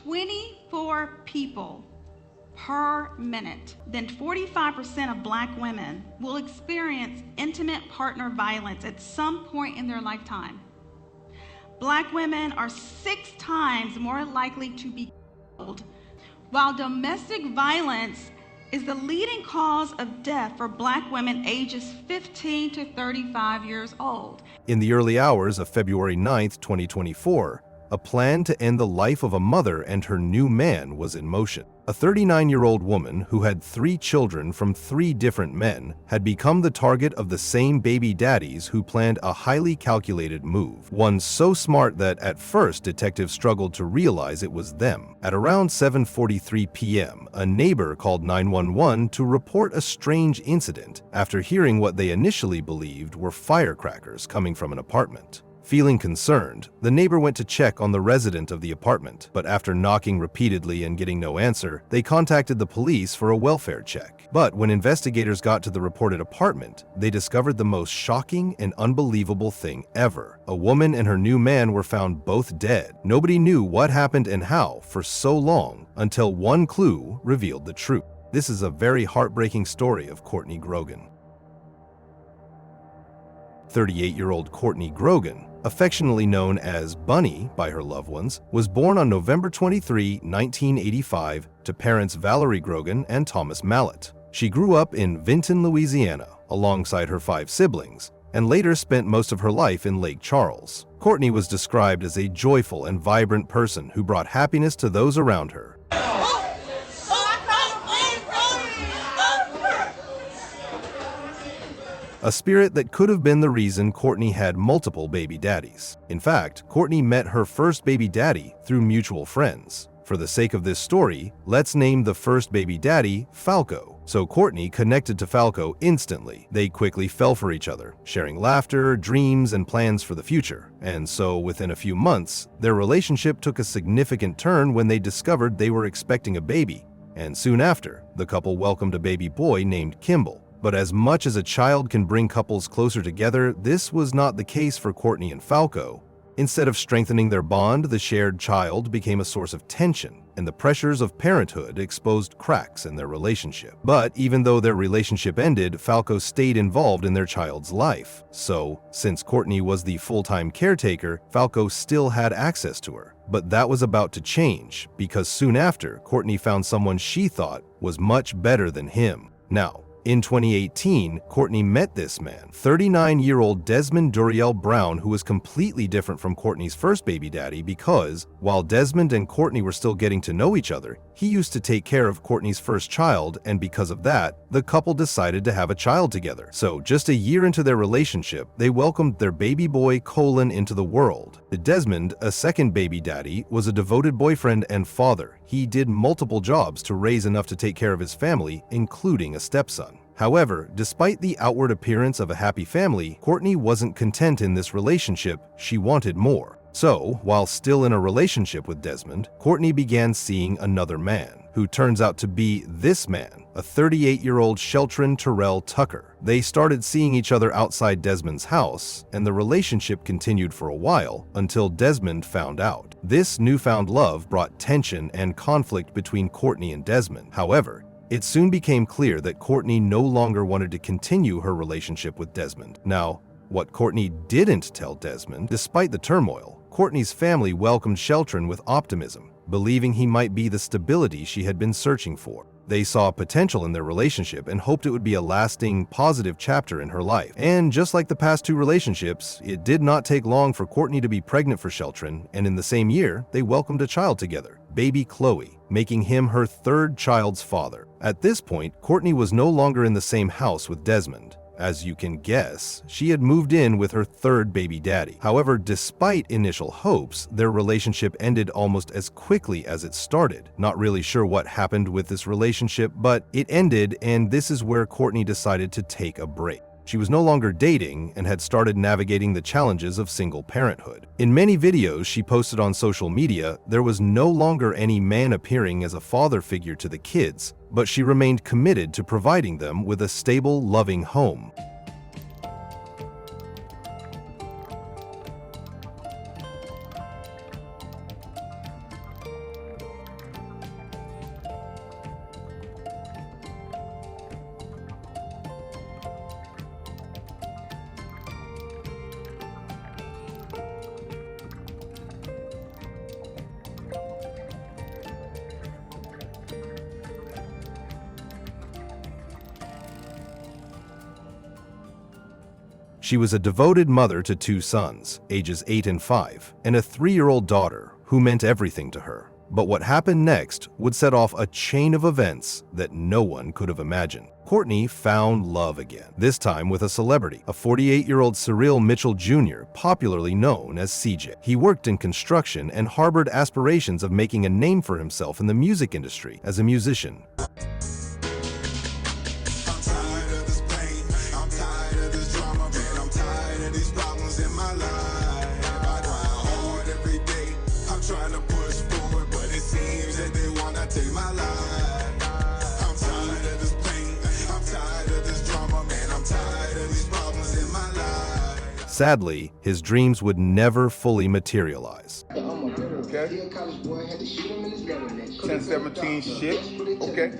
24 people per minute, then 45% of Black women will experience intimate partner violence at some point in their lifetime. Black women are 6 times more likely to be killed, while domestic violence is the leading cause of death for Black women ages 15 to 35 years old. In the early hours of February 9, 2024, a plan to end the life of a mother and her new man was in motion. A 39-year-old woman who had 3 children from 3 different men had become the target of the same baby daddies who planned a highly calculated move, one so smart that at first detectives struggled to realize it was them. At around 7:43 p.m., a neighbor called 911 to report a strange incident after hearing what they initially believed were firecrackers coming from an apartment. Feeling concerned, the neighbor went to check on the resident of the apartment, but after knocking repeatedly and getting no answer, they contacted the police for a welfare check. But when investigators got to the reported apartment, they discovered the most shocking and unbelievable thing ever. A woman and her new man were found both dead. Nobody knew what happened and how for so long until one clue revealed the truth. This is a very heartbreaking story of Courtney Grogan. 38-year-old Courtney Grogan, affectionately known as Bunny by her loved ones, was born on November 23, 1985, to parents Valerie Grogan and Thomas Mallet. She grew up in Vinton, Louisiana, alongside her 5 siblings, and later spent most of her life in Lake Charles. Courtney was described as a joyful and vibrant person who brought happiness to those around her. A spirit that could have been the reason Courtney had multiple baby daddies. In fact, Courtney met her first baby daddy through mutual friends. For the sake of this story, let's name the first baby daddy Falco. So Courtney connected to Falco instantly. They quickly fell for each other, sharing laughter, dreams, and plans for the future. And so within a few months, their relationship took a significant turn when they discovered they were expecting a baby. And soon after, the couple welcomed a baby boy named Klled. But as much as a child can bring couples closer together, this was not the case for Courtney and Falco. Instead of strengthening their bond, the shared child became a source of tension, and the pressures of parenthood exposed cracks in their relationship. But even though their relationship ended, Falco stayed involved in their child's life. So, since Courtney was the full-time caretaker, Falco still had access to her. But that was about to change, because soon after, Courtney found someone she thought was much better than him. Now, in 2018, Courtney met this man, 39-year-old Desmond Duriel Brown, who was completely different from Courtney's first baby daddy because, while Desmond and Courtney were still getting to know each other, he used to take care of Courtney's first child, and because of that, the couple decided to have a child together. So just a year into their relationship, they welcomed their baby boy Klled into the world. Desmond, a second baby daddy, was a devoted boyfriend and father. He did multiple jobs to raise enough to take care of his family, including a stepson. However, despite the outward appearance of a happy family, Courtney wasn't content in this relationship. She wanted more. So, while still in a relationship with Desmond, Courtney began seeing another man, who turns out to be this man, a 38-year-old Shelton Terrell Tucker. They started seeing each other outside Desmond's house, and the relationship continued for a while until Desmond found out. This newfound love brought tension and conflict between Courtney and Desmond. However, it soon became clear that Courtney no longer wanted to continue her relationship with Desmond. Now, what Courtney didn't tell Desmond, despite the turmoil, Courtney's family welcomed Shelton with optimism, believing he might be the stability she had been searching for. They saw potential in their relationship and hoped it would be a lasting, positive chapter in her life. And just like the past 2 relationships, it did not take long for Courtney to be pregnant for Shelton, and in the same year, they welcomed a child together, baby Klled, making him her 3rd child's father. At this point, Courtney was no longer in the same house with Desmond. As you can guess, she had moved in with her 3rd baby daddy. However, despite initial hopes, their relationship ended almost as quickly as it started. Not really sure what happened with this relationship, but it ended, and this is where Courtney decided to take a break. She was no longer dating and had started navigating the challenges of single parenthood. In many videos she posted on social media, there was no longer any man appearing as a father figure to the kids, but she remained committed to providing them with a stable, loving home. She was a devoted mother to 2 sons, ages 8 and 5, and a 3-year-old daughter who meant everything to her. But what happened next would set off a chain of events that no one could have imagined. Courtney found love again, this time with a celebrity, a 48-year-old Cyril Mitchell Jr., popularly known as CJ. He worked in construction and harbored aspirations of making a name for himself in the music industry as a musician. Sadly, his dreams would never fully materialize. Okay. 10-17 shit. Okay.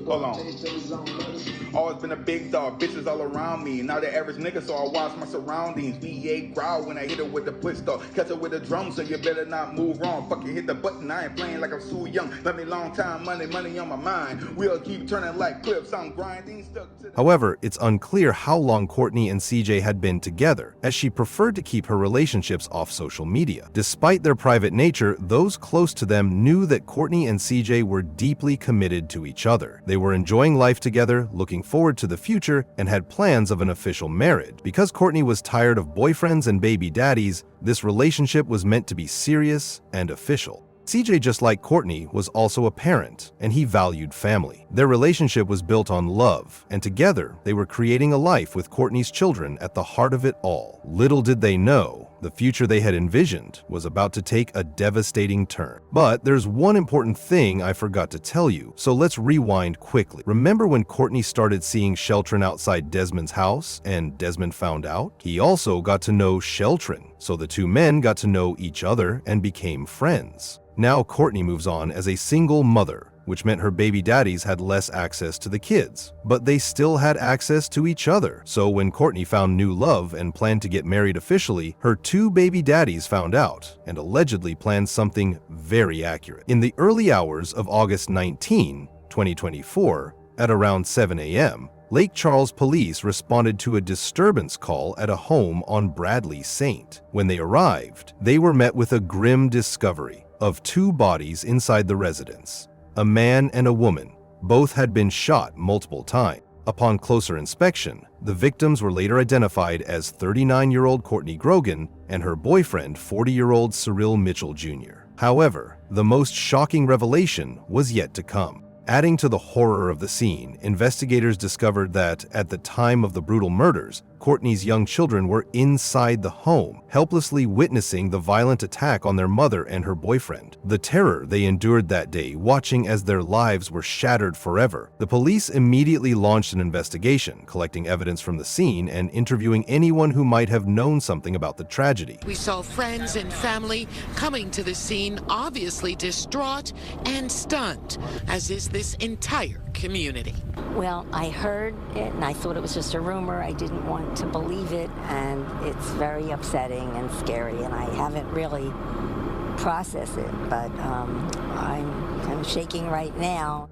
Hold on. Always been a big dog, bitches all around me. Now the average nigga, so I watch my surroundings. VA growl when I hit her with the pistol. Catch her with a drum, so you better not move wrong. Fucking hit the button, I ain't playing like I'm so young. Let me long time, money on my mind. We'll keep turning like clips, I'm grinding, stuck to the... However, it's unclear how long Courtney and CJ had been together, as she preferred to keep her relationships off social media. Despite their private nature, those close to them knew that Courtney and CJ were deeply committed to each other. They were enjoying life together, looking forward to the future, and had plans of an official marriage. Because Courtney was tired of boyfriends and baby daddies, this relationship was meant to be serious and official. CJ, just like Courtney, was also a parent, and he valued family. Their relationship was built on love, and together they were creating a life with Courtney's children at the heart of it all. Little did they know, the future they had envisioned was about to take a devastating turn. But there's one important thing I forgot to tell you, so let's rewind quickly. Remember when Courtney started seeing Sheltrin outside Desmond's house, and Desmond found out? He also got to know Sheltrin, so the 2 men got to know each other and became friends. Now Courtney moves on as a single mother, which meant her baby daddies had less access to the kids, but they still had access to each other. So when Courtney found new love and planned to get married officially, her 2 baby daddies found out and allegedly planned something very accurate. In the early hours of August 19, 2024, at around 7 a.m., Lake Charles police responded to a disturbance call at a home on Bradley St. When they arrived, they were met with a grim discovery of 2 bodies inside the residence. A man and a woman. Both had been shot multiple times. Upon closer inspection, the victims were later identified as 39-year-old Courtney Grogan and her boyfriend, 40-year-old Cyril Mitchell Jr. However, the most shocking revelation was yet to come. Adding to the horror of the scene, investigators discovered that, at the time of the brutal murders, Courtney's young children were inside the home, helplessly witnessing the violent attack on their mother and her boyfriend. The terror they endured that day, watching as their lives were shattered forever. The police immediately launched an investigation, collecting evidence from the scene and interviewing anyone who might have known something about the tragedy. We saw friends and family coming to the scene, obviously distraught and stunned, as is this entire community. Well, I heard it and I thought it was just a rumor. I didn't want to believe it, and it's very upsetting and scary, and I haven't really processed it, but I'm shaking right now.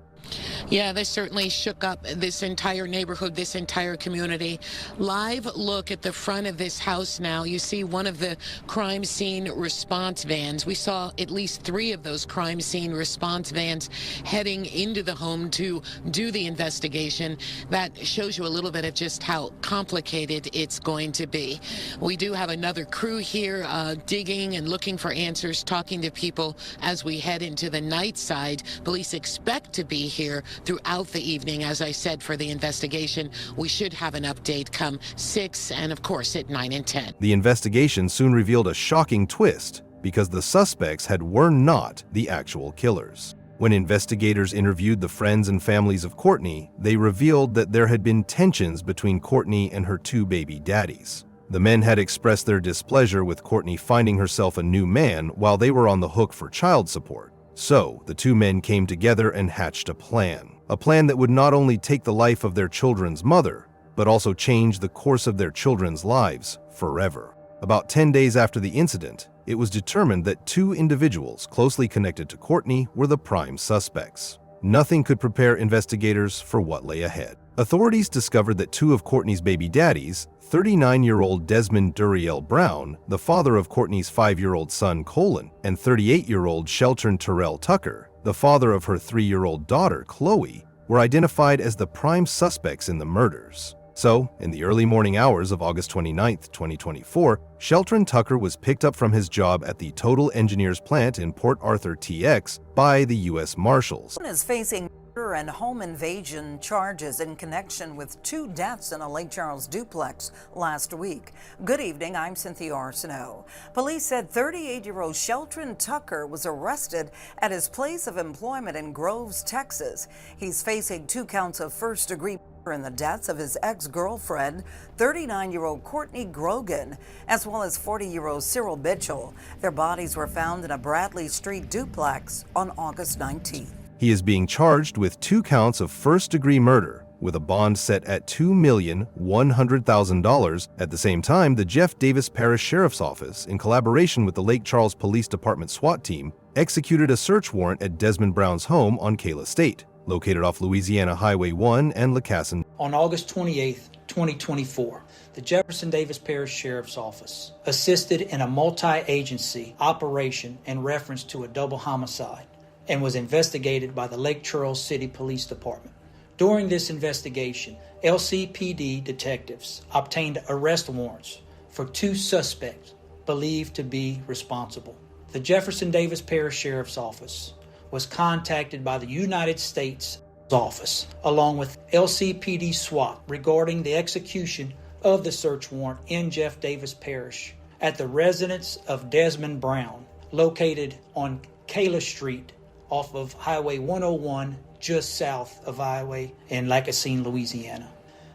Yeah, this certainly shook up this entire neighborhood, this entire community. Live look at the front of this house now. You see one of the crime scene response vans. We saw at least 3 of those crime scene response vans heading into the home to do the investigation. That shows you a little bit of just how complicated it's going to be. We do have another crew here digging and looking for answers, talking to people as we head into the night side. Police expect to be here throughout the evening, as I said, for the investigation. We should have an update come 6 and, of course, at 9 and 10. The investigation soon revealed a shocking twist because the suspects were not the actual killers. When investigators interviewed the friends and families of Courtney, they revealed that there had been tensions between Courtney and her 2 baby daddies. The men had expressed their displeasure with Courtney finding herself a new man while they were on the hook for child support. So, the 2 men came together and hatched a plan that would not only take the life of their children's mother, but also change the course of their children's lives forever. About 10 days after the incident, it was determined that 2 individuals closely connected to Courtney were the prime suspects. nothing could prepare investigators for what lay ahead. Authorities discovered that two of Courtney's baby daddies, 39-year-old Desmond Duriel Brown, the father of Courtney's 5-year-old son Klled, and 38-year-old Shelton Terrell Tucker, the father of her 3-year-old daughter Klled, were identified as the prime suspects in the murders. So, in the early morning hours of August 29, 2024, Shelton Tucker was picked up from his job at the Total Engineers plant in Port Arthur, TX, by the U.S. Marshals. Is facing murder and home invasion charges in connection with 2 deaths in a Lake Charles duplex last week. Good evening, I'm Cynthia Arsenault. Police said 38-year-old Shelton Tucker was arrested at his place of employment in Groves, Texas. He's facing 2 counts of first-degree in the deaths of his ex-girlfriend, 39-year-old Courtney Grogan, as well as 40-year-old Cyril Mitchell. Their bodies were found in a Bradley Street duplex on August 19th. He is being charged with 2 counts of first-degree murder, with a bond set at $2,100,000. At the same time, the Jeff Davis Parish Sheriff's Office, in collaboration with the Lake Charles Police Department SWAT team, executed a search warrant at Desmond Brown's home on Klled Estate, located off Louisiana Highway 1 and Lacassin. On August 28, 2024, the Jefferson Davis Parish Sheriff's Office assisted in a multi-agency operation in reference to a double homicide and was investigated by the Lake Charles City Police Department. During this investigation, LCPD detectives obtained arrest warrants for 2 suspects believed to be responsible. The Jefferson Davis Parish Sheriff's Office was contacted by the United States Office, along with LCPD SWAT, regarding the execution of the search warrant in Jeff Davis Parish at the residence of Desmond Brown, located on Klled Street off of Highway 101, just south of Highway in Lacassin, Louisiana.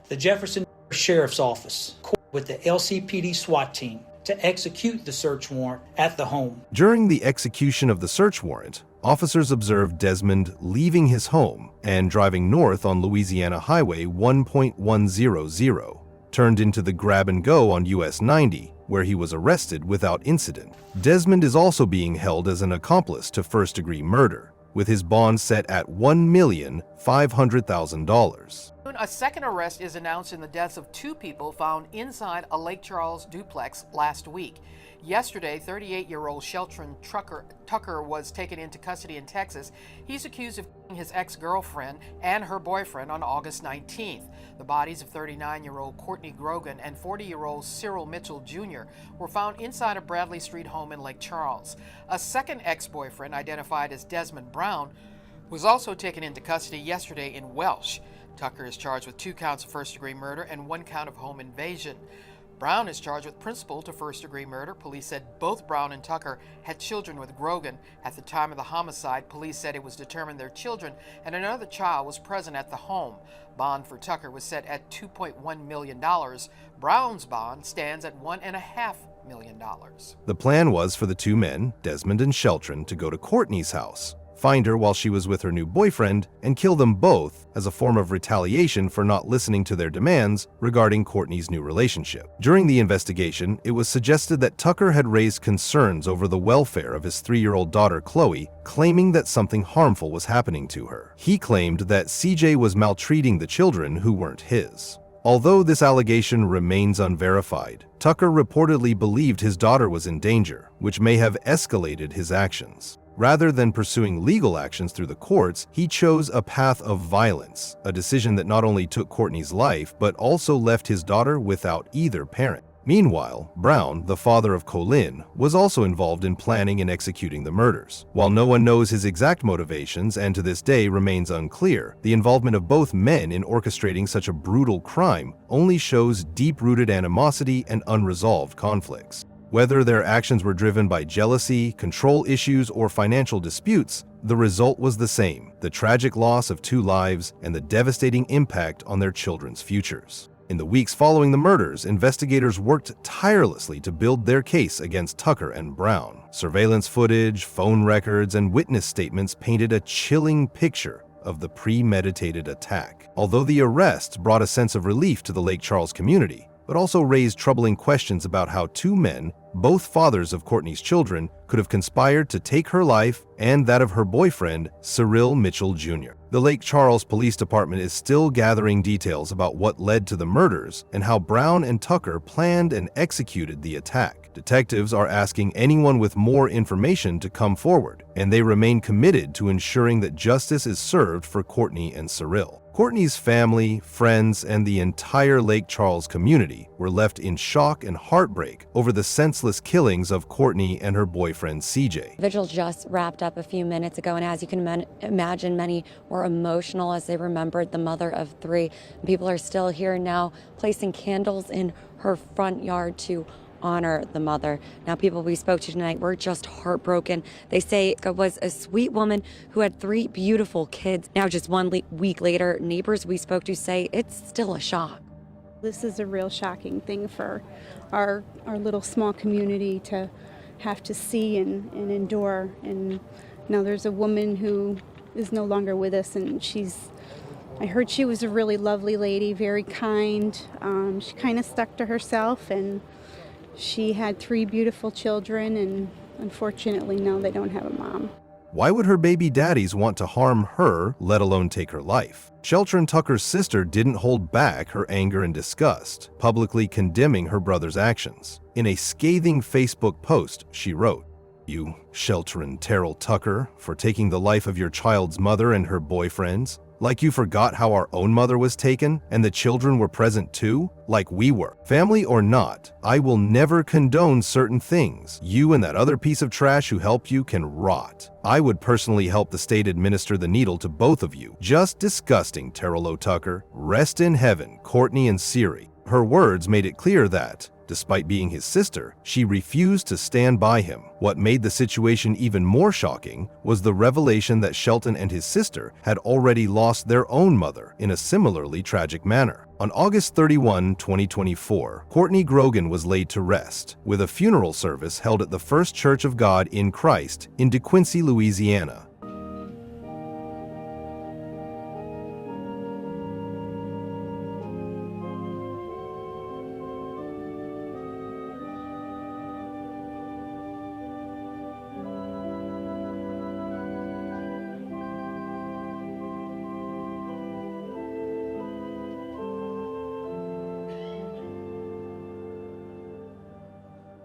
The Jefferson Sheriff's Office with the LCPD SWAT team to execute the search warrant at the home. During the execution of the search warrant, officers observed Desmond leaving his home and driving north on Louisiana Highway 1.100, turned into the grab-and-go on US 90, where he was arrested without incident. Desmond is also being held as an accomplice to first-degree murder, with his bond set at $1,500,000. A second arrest is announced in the deaths of 2 people found inside a Lake Charles duplex last week. Yesterday, 38-year-old Shelton Tucker was taken into custody in Texas. He's accused of killing his ex-girlfriend and her boyfriend on August 19th. The bodies of 39-year-old Courtney Grogan and 40-year-old Cyril Mitchell Jr. were found inside a Bradley Street home in Lake Charles. A second ex-boyfriend, identified as Desmond Brown, was also taken into custody yesterday in Welsh. Tucker is charged with 2 counts of first-degree murder and 1 count of home invasion. Brown is charged with principal to first-degree murder. Police said both Brown and Tucker had children with Grogan. At the time of the homicide, police said it was determined their children and another child was present at the home. Bond for Tucker was set at $2.1 million. Brown's bond stands at $1.5 million. The plan was for the 2 men, Desmond and Shelton, to go to Courtney's house, find her while she was with her new boyfriend, and kill them both as a form of retaliation for not listening to their demands regarding Courtney's new relationship. During the investigation, it was suggested that Tucker had raised concerns over the welfare of his 3-year-old daughter Klled, claiming that something harmful was happening to her. He claimed that CJ was maltreating the children who weren't his. Although this allegation remains unverified, Tucker reportedly believed his daughter was in danger, which may have escalated his actions. Rather than pursuing legal actions through the courts, he chose a path of violence, a decision that not only took Courtney's life, but also left his daughter without either parent. Meanwhile, Brown, the father of Klled, was also involved in planning and executing the murders. While no one knows his exact motivations and to this day remains unclear, the involvement of both men in orchestrating such a brutal crime only shows deep-rooted animosity and unresolved conflicts. Whether their actions were driven by jealousy, control issues, or financial disputes, the result was the same: the tragic loss of 2 lives and the devastating impact on their children's futures. In the weeks following the murders, investigators worked tirelessly to build their case against Tucker and Brown. Surveillance footage, phone records, and witness statements painted a chilling picture of the premeditated attack. Although the arrests brought a sense of relief to the Lake Charles community, but also raised troubling questions about how 2 men, both fathers of Courtney's children, could have conspired to take her life and that of her boyfriend, Cyril Mitchell Jr. The Lake Charles Police Department is still gathering details about what led to the murders and how Brown and Tucker planned and executed the attack. Detectives are asking anyone with more information to come forward, and they remain committed to ensuring that justice is served for Courtney and Cyril. Courtney's family, friends, and the entire Lake Charles community were left in shock and heartbreak over the senseless killings of Courtney and her boyfriend CJ. Vigil just wrapped up a few minutes ago, and as you can imagine, many were emotional as they remembered the mother of three. People are still here now, placing candles in her front yard to honor the mother. Now, people we spoke to tonight were just heartbroken. They say it was a sweet woman who had three beautiful kids. Now, just one week later, neighbors we spoke to say it's still a shock. This is a real shocking thing for our little small community to have to see and endure. And now there's a woman who is no longer with us, and I heard she was a really lovely lady, very kind. She kind of stuck to herself, and she had three beautiful children, and unfortunately now they don't have a mom. Why would her baby daddies want to harm her, let alone take her life? Shelton Tucker's sister didn't hold back her anger and disgust, publicly condemning her brother's actions. In a scathing Facebook post, she wrote, "You, Shelton Terrell Tucker, for taking the life of your child's mother and her boyfriends. Like you forgot how our own mother was taken and the children were present too, like we were. Family or not, I will never condone certain things. You and that other piece of trash who helped you can rot. I would personally help the state administer the needle to both of you. Just disgusting, Terrell Tucker. Rest in heaven, Courtney and Siri." Her words made it clear that, despite being his sister, she refused to stand by him. What made the situation even more shocking was the revelation that Shelton and his sister had already lost their own mother in a similarly tragic manner. On August 31, 2024, Courtney Grogan was laid to rest, with a funeral service held at the First Church of God in Christ in DeQuincy, Louisiana.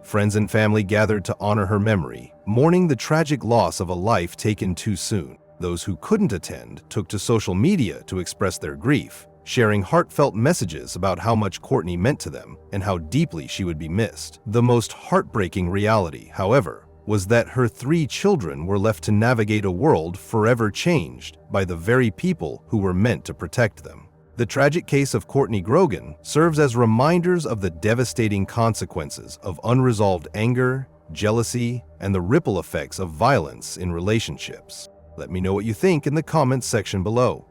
Friends and family gathered to honor her memory, mourning the tragic loss of a life taken too soon. Those who couldn't attend took to social media to express their grief, sharing heartfelt messages about how much Courtney meant to them and how deeply she would be missed. The most heartbreaking reality, however, was that her three children were left to navigate a world forever changed by the very people who were meant to protect them. The tragic case of Courtney Grogan serves as reminders of the devastating consequences of unresolved anger, jealousy, and the ripple effects of violence in relationships. Let me know what you think in the comments section below.